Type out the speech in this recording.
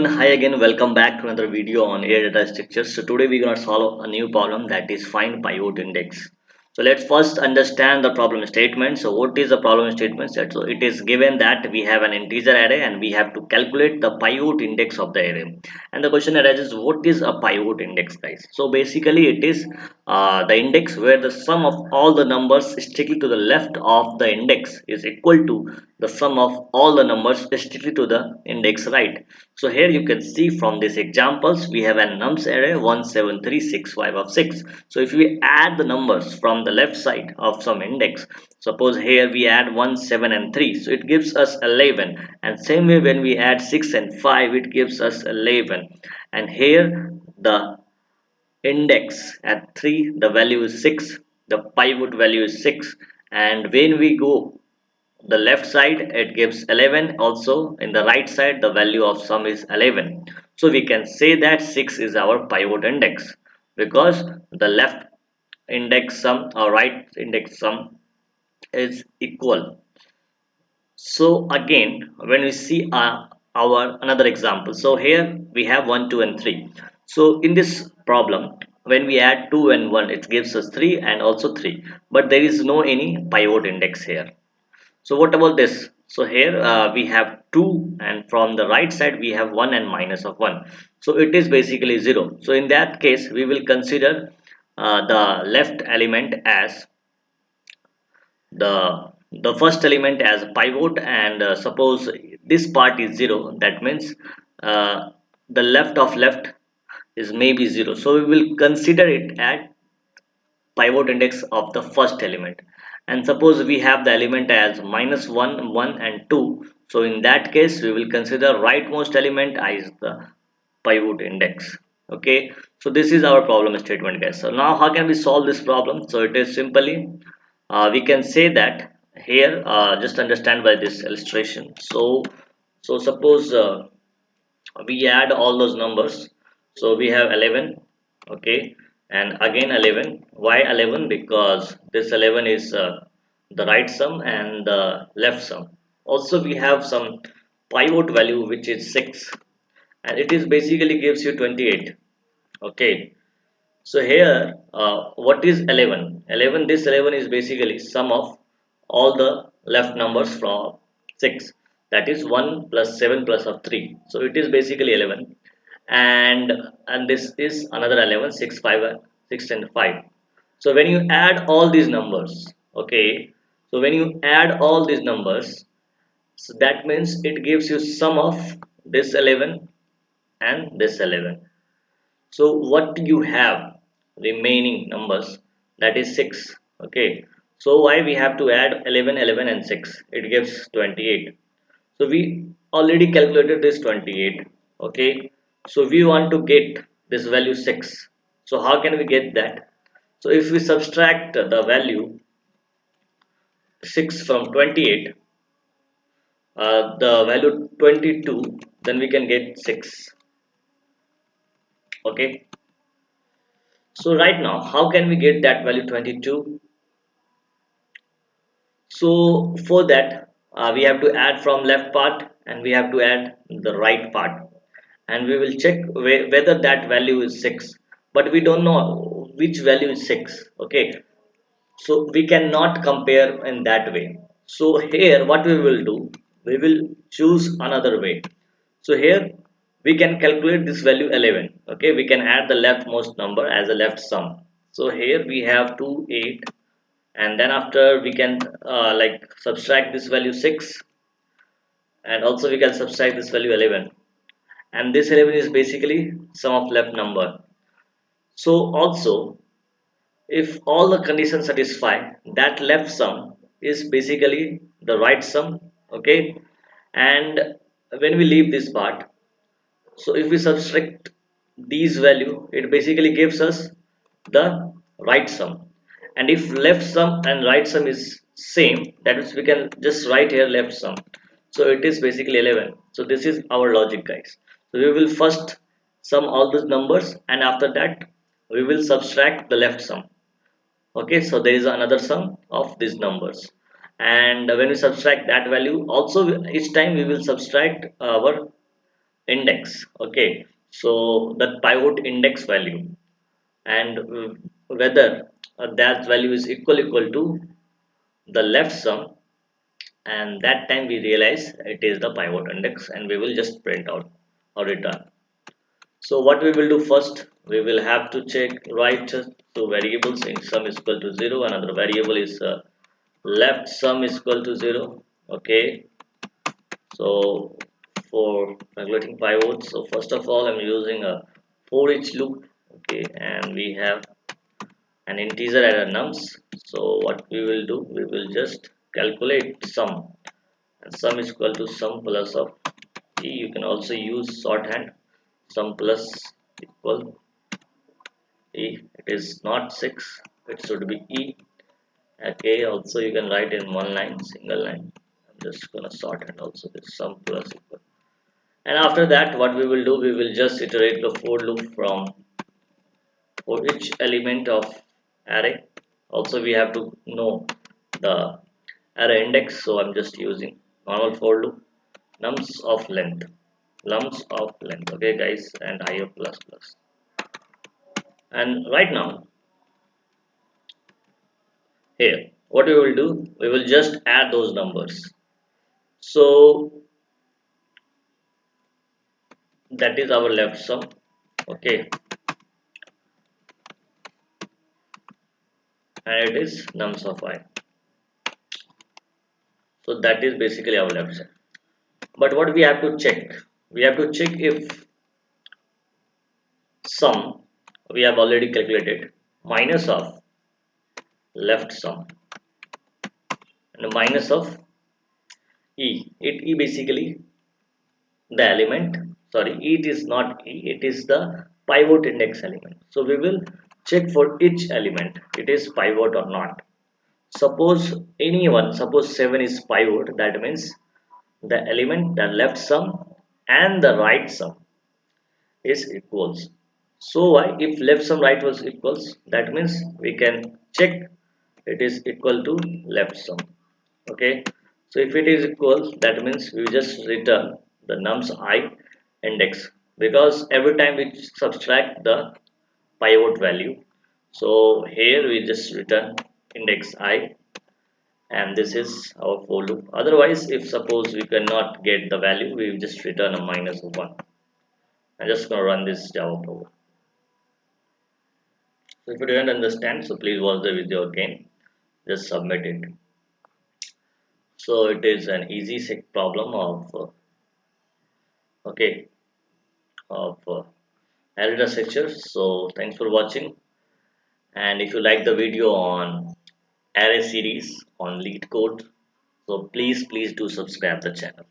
Hi again, welcome back to another video on air data structures. So today we're going to solve a new problem, that is find pivot index. So let's first understand the problem statement. So what is the problem statement? So it is given that we have an integer array and we have to calculate the pivot index of the array. And the question arises, what is a pivot index, guys? So basically it is the index where the sum of all the numbers strictly to the left of the index is equal to the sum of all the numbers strictly to the index right. So here you can see from these examples we have a nums array 17365 of 6. So if we add the numbers from the left side of some index, suppose here we add 1 7 and 3, so it gives us 11, and same way when we add 6 and 5 it gives us 11, and here the index at 3 the value is 6, the pivot value is 6, and when we go the left side it gives 11, also in the right side the value of sum is 11. So we can say that 6 is our pivot index because the left index sum or right index sum is equal. So again when we see our another example, so here we have 1 2 and 3. So in this problem when we add 2 and 1 it gives us 3 and also 3, but there is no any pivot index here. So what about this? So here we have 2 and from the right side we have 1 and minus of 1. So it is basically 0. So in that case we will consider the left element as the first element as a pivot, and suppose this part is 0, that means uh, the left of left is maybe 0. So we will consider it at pivot index of the first element, and suppose we have the element as minus 1 1 and 2, so in that case we will consider rightmost element as the pivot index. Okay, so this is our problem statement, guys. So now how can we solve this problem? So it is simply we can say that here just understand by this illustration. So suppose we add all those numbers, so we have 11. Okay, and again 11. Why 11? Because this 11 is the right sum and the left sum. Also we have some pivot value which is 6, and it is basically gives you 28. Okay, so here what is 11? 11, this 11 is basically sum of all the left numbers from 6, that is 1 plus 7 plus of 3, so it is basically 11, and this is another 11 6 5 6 and 5. So when you add all these numbers, okay, so when you add all these numbers, so that means it gives you sum of this 11 and this 11. So what you have remaining numbers, that is 6. Okay, so why we have to add 11 11 and 6, it gives 28. So we already calculated this 28. Okay, so we want to get this value 6. So how can we get that? So if we subtract the value 6 from 28, the value 22, then we can get 6. Okay, so right now how can we get that value 22? So for that we have to add from left part and we have to add the right part, and we will check whether that value is 6, but we don't know which value is 6. Okay, so we cannot compare in that way. So here what we will do, we will choose another way. So here we can calculate this value 11. Okay, we can add the leftmost number as a left sum. So here we have 2 8, and then after we can like subtract this value 6, and also we can subtract this value 11, and this 11 is basically sum of left number. So also if all the conditions satisfy, that left sum is basically the right sum. Okay, and when we leave this part, so if we subtract these value, it basically gives us the right sum, and if left sum and right sum is same, that means we can just write here left sum, so it is basically 11. So this is our logic, guys. So we will first sum all those numbers, and after that we will subtract the left sum. Okay, so there is another sum of these numbers, and when we subtract that value, also each time we will subtract our index. Okay, so that pivot index value, and whether that value is equal to the left sum, and that time we realize it is the pivot index, and we will just print out or return. So what we will do first, we will have to check right two variables. In sum is equal to 0, another variable is left sum is equal to 0. Okay, so for calculating pivots, so first of all I'm using a for each loop. Okay, and we have an integer and a nums. So what we will do, we will just calculate sum, and sum is equal to sum plus of e. You can also use shorthand, sum plus equal e. It is not 6, it should be e. Okay, also you can write in one line, single line. I'm just gonna shorthand also this sum plus equal. And after that, what we will do, we will just iterate the for loop from for each element of array. Also we have to know the array index, so I'm just using normal for loop, nums of length, nums of length. Okay guys, and IO plus plus. And right now here, what we will do, we will just add those numbers. So that is our left sum. Okay, and it is nums of I. So that is basically our left sum. But what we have to check, we have to check if sum we have already calculated minus of left sum and minus of e. It basically the element, sorry, it is not e, it is the pivot index element. So we will check for each element it is pivot or not. Suppose anyone, suppose 7 is pivot, that means the element, the left sum and the right sum is equals. So why, if left sum right was equals, that means we can check it is equal to left sum. Okay, so if it is equal, that means we just return the nums I index, because every time we subtract the pivot value. So here we just return index I, and this is our for loop. Otherwise, if suppose we cannot get the value, we will just return a minus 1. I'm just gonna run this Java program. So if you didn't understand, so please watch the video again. Just submit it. So it is an easy sick problem of okay, of array structure. So thanks for watching. And if you like the video on array series on Leet code, so please do subscribe the channel.